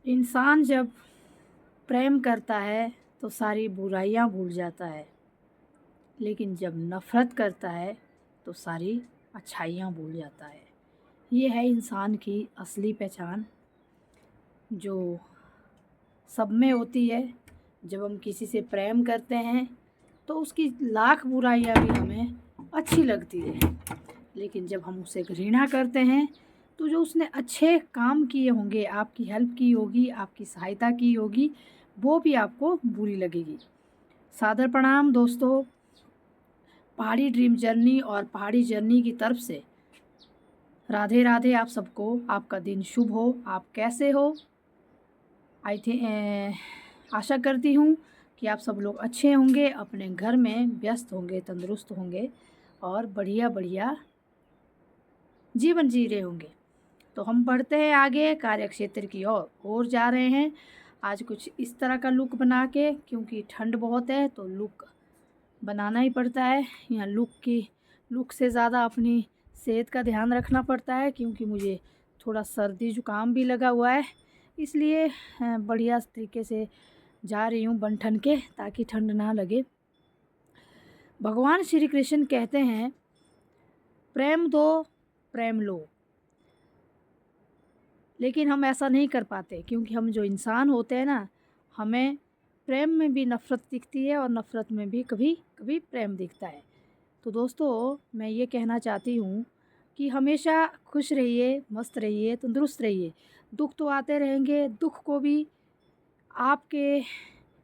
इंसान जब प्रेम करता है तो सारी बुराइयां भूल जाता है, लेकिन जब नफ़रत करता है तो सारी अच्छाइयाँ भूल जाता है। ये है इंसान की असली पहचान, जो सब में होती है। जब हम किसी से प्रेम करते हैं तो उसकी लाख बुराइयां भी हमें अच्छी लगती है, लेकिन जब हम उसे घृणा करते हैं तो जो उसने अच्छे काम किए होंगे, आपकी हेल्प की होगी, आपकी सहायता की होगी, वो भी आपको बुरी लगेगी। सादर प्रणाम दोस्तों। पहाड़ी ड्रीम जर्नी और पहाड़ी जर्नी की तरफ से राधे राधे आप सबको। आपका दिन शुभ हो। आप कैसे हो? आई थिंक आशा करती हूँ कि आप सब लोग अच्छे होंगे, अपने घर में व्यस्त होंगे, तंदुरुस्त होंगे और बढ़िया बढ़िया जीवन जी रहे होंगे। तो हम बढ़ते हैं आगे कार्य क्षेत्र की ओर जा रहे हैं। आज कुछ इस तरह का लुक बना के, क्योंकि ठंड बहुत है तो लुक बनाना ही पड़ता है। यहाँ लुक से ज़्यादा अपनी सेहत का ध्यान रखना पड़ता है, क्योंकि मुझे थोड़ा सर्दी जुकाम भी लगा हुआ है। इसलिए बढ़िया तरीके से जा रही हूँ बन ठन के, ताकि ठंड ना लगे। भगवान श्री कृष्ण कहते हैं, प्रेम दो प्रेम लो। लेकिन हम ऐसा नहीं कर पाते, क्योंकि हम जो इंसान होते हैं ना, हमें प्रेम में भी नफ़रत दिखती है और नफ़रत में भी कभी कभी प्रेम दिखता है। तो दोस्तों, मैं ये कहना चाहती हूँ कि हमेशा खुश रहिए, मस्त रहिए, तंदुरुस्त रहिए। दुख तो आते रहेंगे, दुख को भी आपके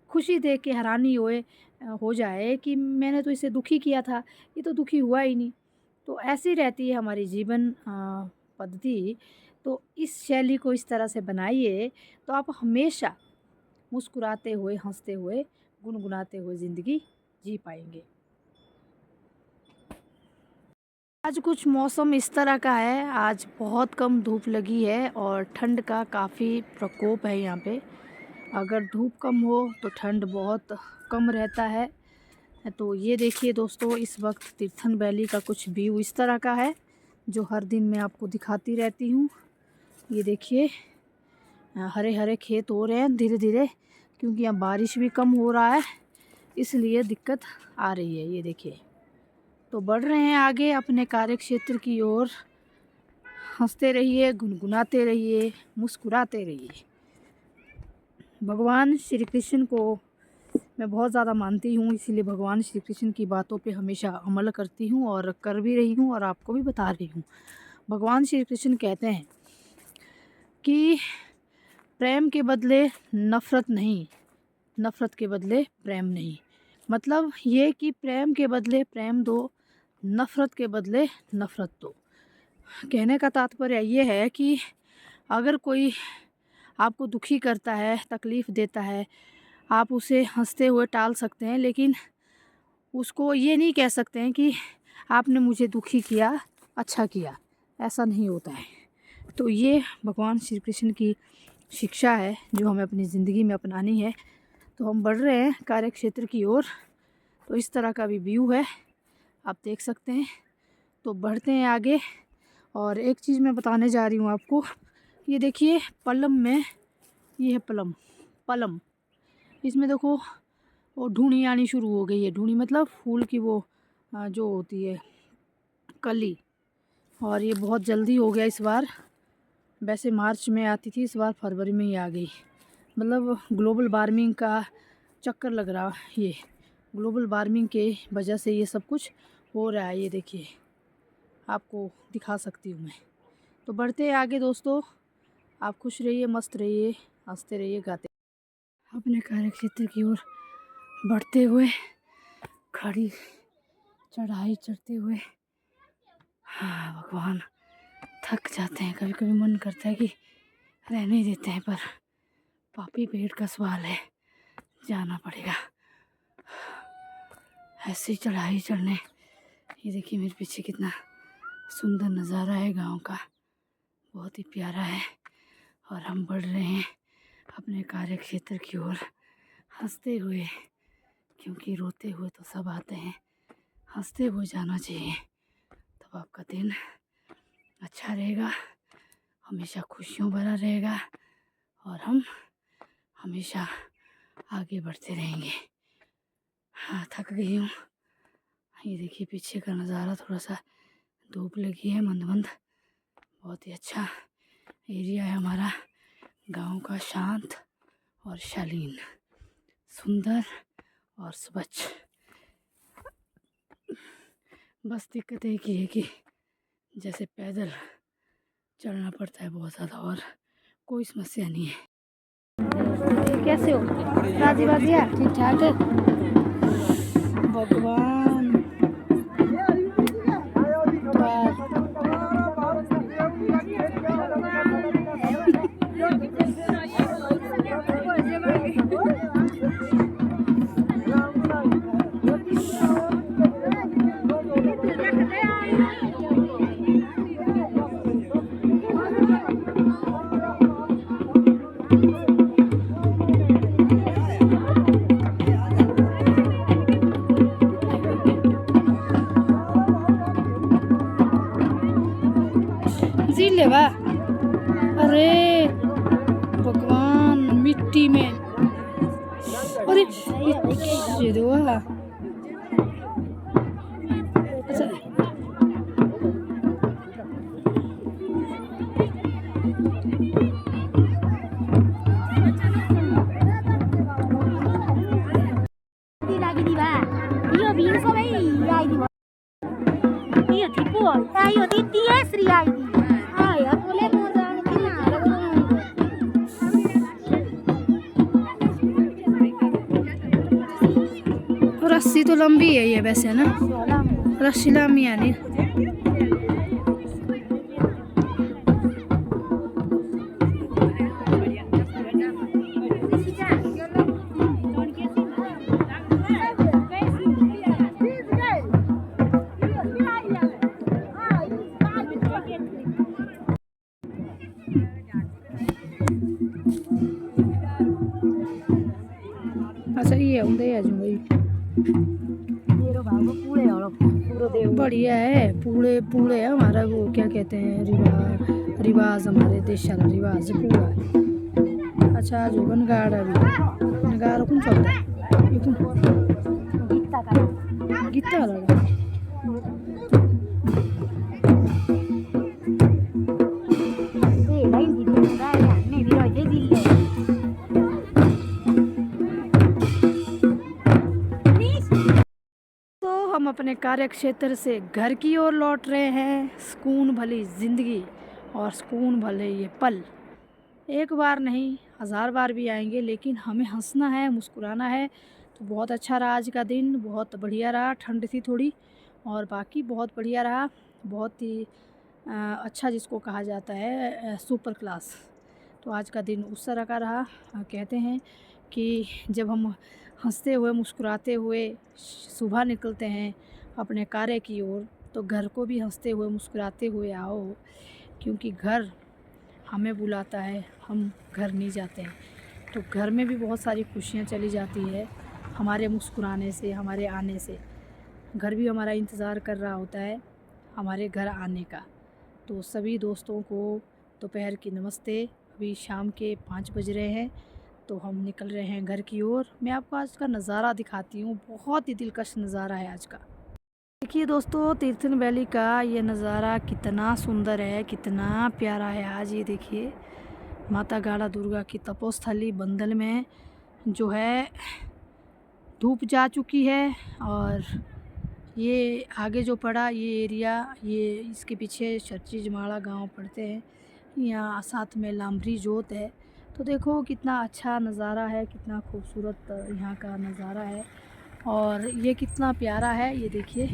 खुशी देख के हैरानी हो जाए कि मैंने तो इसे दुखी किया था, ये तो दुखी हुआ ही नहीं। तो ऐसी रहती है हमारी जीवन पद्धति। तो इस शैली को इस तरह से बनाइए, तो आप हमेशा मुस्कुराते हुए, हंसते हुए, गुनगुनाते हुए ज़िंदगी जी पाएंगे। आज कुछ मौसम इस तरह का है, आज बहुत कम धूप लगी है और ठंड का काफ़ी प्रकोप है यहाँ पे। अगर धूप कम हो तो ठंड बहुत कम रहता है। तो ये देखिए दोस्तों, इस वक्त तीर्थन वैली का कुछ व्यू इस तरह का है, जो हर दिन मैं आपको दिखाती रहती हूँ। ये देखिए, हरे हरे खेत हो रहे हैं धीरे धीरे, क्योंकि यहाँ बारिश भी कम हो रहा है, इसलिए दिक्कत आ रही है। ये देखिए, तो बढ़ रहे हैं आगे अपने कार्य क्षेत्र की ओर। हंसते रहिए, गुनगुनाते रहिए, मुस्कुराते रहिए। भगवान श्री कृष्ण को मैं बहुत ज़्यादा मानती हूँ, इसीलिए भगवान श्री कृष्ण की बातों पे हमेशा अमल करती हूँ और कर भी रही हूँ और आपको भी बता रही हूँ। भगवान श्री कृष्ण कहते हैं कि प्रेम के बदले नफ़रत नहीं, नफ़रत के बदले प्रेम नहीं। मतलब ये कि प्रेम के बदले प्रेम दो, नफ़रत के बदले नफ़रत दो। कहने का तात्पर्य ये है कि अगर कोई आपको दुखी करता है, तकलीफ़ देता है, आप उसे हंसते हुए टाल सकते हैं, लेकिन उसको ये नहीं कह सकते हैं कि आपने मुझे दुखी किया, अच्छा किया। ऐसा नहीं होता है। तो ये भगवान श्री कृष्ण की शिक्षा है, जो हमें अपनी ज़िंदगी में अपनानी है। तो हम बढ़ रहे हैं कार्य क्षेत्र की ओर। तो इस तरह का भी व्यू है, आप देख सकते हैं। तो बढ़ते हैं आगे। और एक चीज़ मैं बताने जा रही हूँ आपको। ये देखिए, पलम में, ये है पलम, पलम, इसमें देखो वो ढूंढी आनी शुरू हो गई है। ढूंढी मतलब फूल की वो जो होती है कली। और ये बहुत जल्दी हो गया इस बार। वैसे मार्च में आती थी, इस बार फरवरी में ही आ गई। मतलब ग्लोबल वार्मिंग का चक्कर लग रहा, ये ग्लोबल वार्मिंग के वजह से ये सब कुछ हो रहा है। ये देखिए, आपको दिखा सकती हूँ मैं। तो बढ़ते हैं आगे दोस्तों। आप खुश रहिए, मस्त रहिए, हंसते रहिए, गाते अपने कार्य क्षेत्र की ओर बढ़ते हुए, खड़ी चढ़ाई चढ़ते हुए। हाँ भगवान, थक जाते हैं कभी कभी, मन करता है कि रहने ही देते हैं, पर पापी पेट का सवाल है, जाना पड़ेगा। ऐसी चढ़ाई चढ़ने। ये देखिए मेरे पीछे कितना सुंदर नज़ारा है गांव का, बहुत ही प्यारा है। और हम बढ़ रहे हैं अपने कार्य क्षेत्र की ओर, हंसते हुए, क्योंकि रोते हुए तो सब आते हैं, हंसते हुए जाना चाहिए। तब आपका दिन अच्छा रहेगा, हमेशा खुशियों भरा रहेगा और हम हमेशा आगे बढ़ते रहेंगे। हाँ, थक गई हूँ। ये देखिए पीछे का नज़ारा, थोड़ा सा धूप लगी है मंद मंद। बहुत ही अच्छा एरिया है हमारा गांव का, शांत और शालीन, सुंदर और स्वच्छ। बस दिक्कत एक ही है कि जैसे पैदल चलना पड़ता है बहुत ज़्यादा, और कोई समस्या नहीं है। कैसे हो राजी बाजिया? ठीक ठाक है। भगवान जी ले बा। अरे भगवान, मिट्टी में। अरे ये दो अच्छा। lagi di ba? Iyo binso ba iya di ba? Iyo tipo, ayo di Sri ID. Ya boleh mau jalan gimana? रस्सी तो लंबी है ये वैसे ना, रस्सी लंबी है नहीं। अच्छा ये उन्दे है जो भाई बढ़िया है। पूरे पूरे है हमारा, वो क्या कहते हैं, रिवाज हमारे देश का रिवाज पूरा है। अच्छा जो बनगाड़ अभी नगार कौन चलता है, गीता लगा हम अपने कार्य क्षेत्र से घर की ओर लौट रहे हैं। सुकून भली ज़िंदगी और सुकून भले ये पल एक बार नहीं 1000 बार भी आएंगे, लेकिन हमें हंसना है, मुस्कुराना है। तो बहुत अच्छा रहा आज का दिन, बहुत बढ़िया रहा। ठंड थी थोड़ी और बाकी बहुत बढ़िया रहा, बहुत ही अच्छा जिसको कहा जाता है सुपर क्लास। तो आज का दिन उस तरह का रहा। कहते हैं कि जब हम हंसते हुए मुस्कुराते हुए सुबह निकलते हैं अपने कार्य की ओर, तो घर को भी हंसते हुए मुस्कुराते हुए आओ, क्योंकि घर हमें बुलाता है, हम घर नहीं जाते हैं। तो घर में भी बहुत सारी खुशियाँ चली जाती है हमारे मुस्कुराने से, हमारे आने से। घर भी हमारा इंतज़ार कर रहा होता है हमारे घर आने का। तो सभी दोस्तों को दोपहर की नमस्ते। अभी शाम के 5 बज रहे हैं, तो हम निकल रहे हैं घर की ओर। मैं आपको आज का नज़ारा दिखाती हूँ, बहुत ही दिलकश नज़ारा है आज का। देखिए दोस्तों, तीर्थन वैली का ये नज़ारा कितना सुंदर है, कितना प्यारा है। आज ये देखिए माता गाड़ा दुर्गा की तपोस्थली बंदल में जो है धूप जा चुकी है, और ये आगे जो पड़ा ये एरिया, ये इसके पीछे चर्चीजमाड़ा गांव पड़ते हैं, यहाँ साथ में लामरी जोत है। तो देखो कितना अच्छा नज़ारा है, कितना खूबसूरत यहाँ का नज़ारा है, और ये कितना प्यारा है ये देखिए।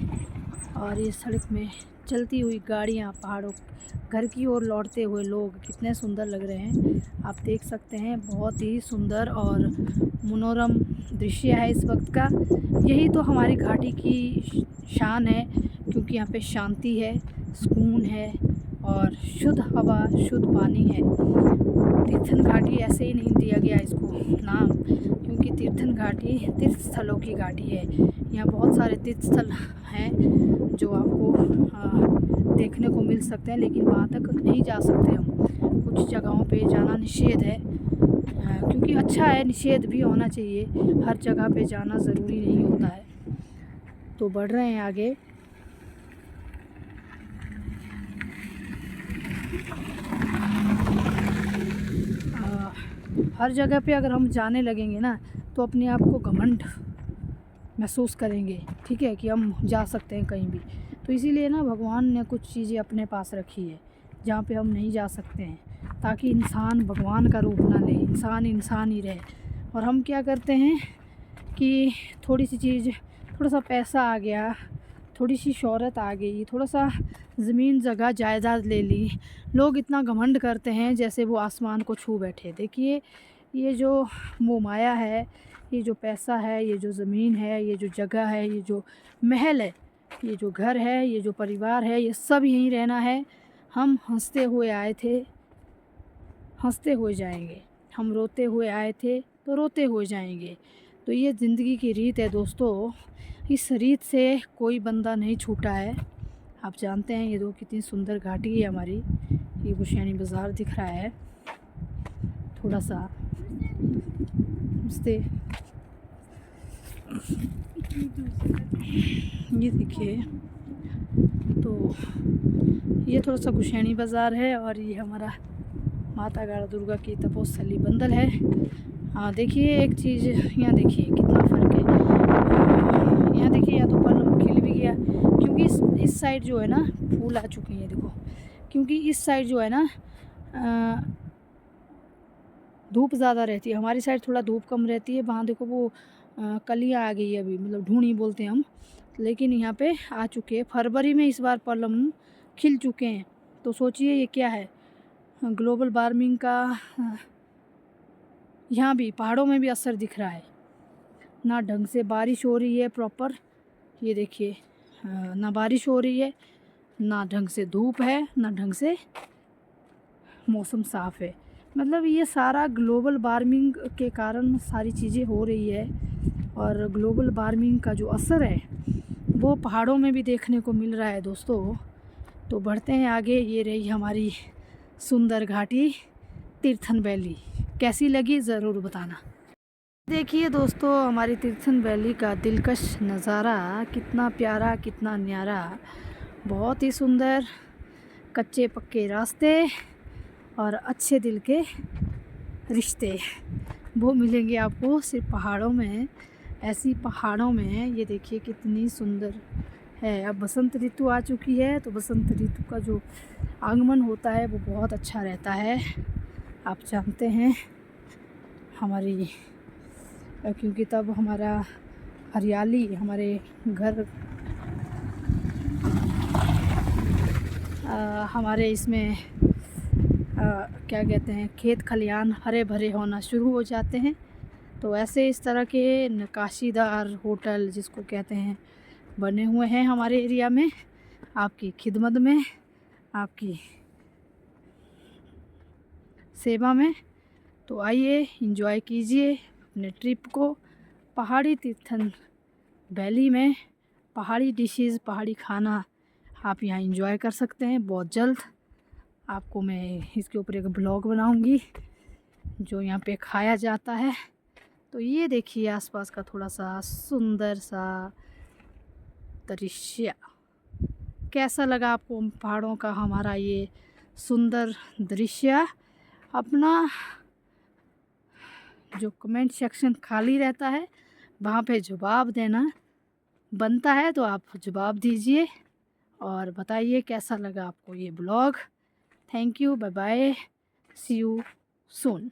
और ये सड़क में चलती हुई गाड़ियाँ, पहाड़ों, घर की ओर लौटते हुए लोग कितने सुंदर लग रहे हैं, आप देख सकते हैं। बहुत ही सुंदर और मनोरम दृश्य है इस वक्त का। यही तो हमारी घाटी की शान है, क्योंकि यहाँ पे शांति है, सुकून है और शुद्ध हवा, शुद्ध पानी है। तीर्थन घाटी ऐसे ही नहीं दिया गया इसको नाम, क्योंकि तीर्थन घाटी तीर्थ स्थलों की घाटी है। यहाँ बहुत सारे तीर्थ स्थल हैं जो आपको देखने को मिल सकते हैं, लेकिन वहाँ तक नहीं जा सकते हम। कुछ जगहों पे जाना निषेध है, क्योंकि अच्छा है, निषेध भी होना चाहिए, हर जगह पे जाना ज़रूरी नहीं होता है। तो बढ़ रहे हैं आगे। हर जगह पे अगर हम जाने लगेंगे ना तो अपने आप को घमंड महसूस करेंगे, ठीक है, कि हम जा सकते हैं कहीं भी। तो इसीलिए ना भगवान ने कुछ चीज़ें अपने पास रखी है जहाँ पे हम नहीं जा सकते हैं, ताकि इंसान भगवान का रूप ना ले, इंसान इंसान ही रहे। और हम क्या करते हैं कि थोड़ी सी चीज़, थोड़ा सा पैसा आ गया, थोड़ी सी शोहरत आ गई, थोड़ा सा ज़मीन जगह जायदाद ले ली, लोग इतना घमंड करते हैं जैसे वो आसमान को छू बैठे। देखिए, ये जो मोह माया है, ये जो पैसा है, ये जो ज़मीन है, ये जो जगह है, ये जो महल है, ये जो घर है, ये जो परिवार है, ये सब यहीं रहना है। हम हंसते हुए आए थे, हंसते हुए जाएंगे। हम रोते हुए आए थे तो रोते हुए जाएंगे। तो ये ज़िंदगी की रीत है दोस्तों। इस रीत से कोई बंदा नहीं छूटा है। आप जानते हैं ये दो कितनी सुंदर घाटी है हमारी। ये गुशियानी बाज़ार दिख रहा है, थोड़ा सा नमस्ते। ये देखिए, तो ये थोड़ा सा गुशियानी बाज़ार है और ये हमारा माता गाड़ा दुर्गा की तपोस्थली बंदल है। हाँ देखिए, एक चीज़ यहाँ देखिए कितना फ़र्क है। यहाँ देखिए, यहाँ तो पल्लम खिल भी गया, क्योंकि इस साइड जो है ना फूल आ चुके हैं, देखो। क्योंकि इस साइड जो है ना धूप ज़्यादा रहती है, हमारी साइड थोड़ा धूप कम रहती है। वहाँ देखो वो कलियाँ आ गई है अभी, मतलब ढूंढी बोलते हैं हम, लेकिन यहाँ पे आ चुके हैं। फरवरी में इस बार पल्लम खिल चुके हैं। तो सोचिए ये क्या है, ग्लोबल वार्मिंग का यहाँ भी पहाड़ों में भी असर दिख रहा है। ना ढंग से बारिश हो रही है प्रॉपर, ये देखिए, ना बारिश हो रही है, ना ढंग से धूप है, ना ढंग से मौसम साफ़ है। मतलब ये सारा ग्लोबल वार्मिंग के कारण सारी चीज़ें हो रही है। और ग्लोबल वार्मिंग का जो असर है वो पहाड़ों में भी देखने को मिल रहा है दोस्तों। तो बढ़ते हैं आगे। ये रही हमारी सुंदर घाटी तीर्थन वैली। कैसी लगी ज़रूर बताना। देखिए दोस्तों, हमारी तीर्थन वैली का दिलकश नज़ारा कितना प्यारा, कितना न्यारा, बहुत ही सुंदर। कच्चे पक्के रास्ते और अच्छे दिल के रिश्ते वो मिलेंगे आपको सिर्फ पहाड़ों में। ऐसी पहाड़ों में ये देखिए कितनी सुंदर है। अब बसंत ऋतु आ चुकी है, तो बसंत ऋतु का जो आगमन होता है वो बहुत अच्छा रहता है। आप जानते हैं हमारी, क्योंकि तब हमारा हरियाली, हमारे घर हमारे इसमें क्या कहते हैं, खेत खलियान हरे भरे होना शुरू हो जाते हैं। तो ऐसे इस तरह के नक्काशीदार होटल जिसको कहते हैं बने हुए हैं हमारे एरिया में, आपकी खिदमत में, आपकी सेवा में। तो आइए एंजॉय कीजिए अपने ट्रिप को पहाड़ी तीर्थन वैली में। पहाड़ी डिशेस, पहाड़ी खाना आप यहाँ एंजॉय कर सकते हैं। बहुत जल्द आपको मैं इसके ऊपर एक ब्लॉग बनाऊंगी जो यहाँ पे खाया जाता है। तो ये देखिए आसपास का थोड़ा सा सुंदर सा दृश्य। कैसा लगा आपको पहाड़ों का हमारा ये सुंदर दृश्य? अपना जो कमेंट सेक्शन खाली रहता है वहाँ पे जवाब देना बनता है, तो आप जवाब दीजिए और बताइए कैसा लगा आपको ये blog. Thank you, bye bye, see you soon.